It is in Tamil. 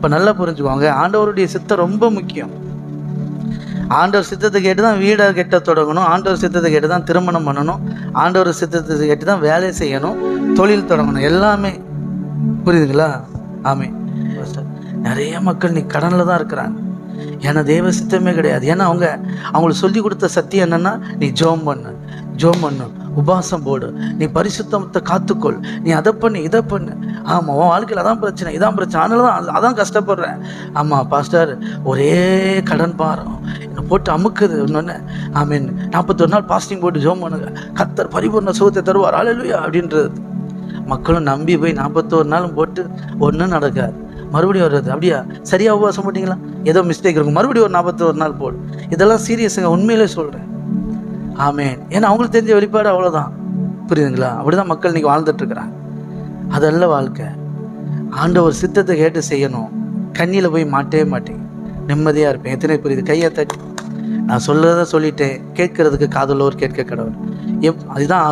இப்போ நல்லா புரிஞ்சுக்குவாங்க, ஆண்டவருடைய சித்தம் ரொம்ப முக்கியம். ஆண்டவர் சித்தத்தை கேட்டு தான் வீடை கட்ட தொடங்கணும், ஆண்டவர் சித்தத்தை கேட்டு தான் திருமணம் பண்ணணும், ஆண்டவர் சித்தத்தை கேட்டு தான் வேலை செய்யணும், தொழில் தொடங்கணும், எல்லாமே. புரியுதுங்களா? ஆமே. நிறைய மக்கள் நீ கடனில் தான் இருக்கிறாங்க, ஏன்னா தெய்வ சித்தமே கிடையாது. ஏன்னா அவங்களுக்கு சொல்லி கொடுத்த சத்தியம் என்னென்னா, நீ ஜெபம் பண்ணு, உபாசம் போடு, நீ பரிசுத்தத்தை காத்துக்கொள், நீ அதை பண்ணு இதை பண்ணு. ஆமாம், உன் வாழ்க்கையில் அதான் பிரச்சனை, இதான் பிரச்சனை, அதனால தான் அதான் கஷ்டப்படுறேன். ஆமாம் பாஸ்டர், ஒரே கடன் பாரம் என்னை போட்டு அமுக்குது. இன்னொன்று ஆமீன், 41 நாள் பாஸ்டிங் போட்டு ஜெபம் பண்ணுங்க, கர்த்தர் பரிபூர்ண சுகத்தை தருவார், அல்லேலூயா அப்படின்றது. மக்களும் நம்பி போய் 41 நாளும் போட்டு ஒன்றும் நடக்காது. மறுபடியும் வருது. அப்படியா, சரியாக உபவாசம் போட்டிங்களா, ஏதோ மிஸ்டேக் இருக்கும், மறுபடியும் ஒரு 41 நாள் போடு. இதெல்லாம் சீரியஸுங்க, உண்மையிலே சொல்கிறேன். ஆமேன். ஏன்னா அவங்களுக்கு தெரிஞ்ச வெளிப்பாடு அவ்வளோதான். புரியுதுங்களா? அப்படிதான் மக்கள் இன்னைக்கு வாழ்ந்துட்டுருக்குறாங்க. அதல்ல வாழ்க்கை. ஆண்டவர் சித்தத்தை கேட்டு செய்யணும். கண்ணியில் போய் மாட்டவே மாட்டேங்க, நிம்மதியாக இருப்பேன். எத்தனை புரியுது? கையை தட்டி. நான் சொல்கிறத சொல்லிட்டேன், கேட்கறதுக்கு காதுள்ளவர் கேட்க கடவுள். அதுதான்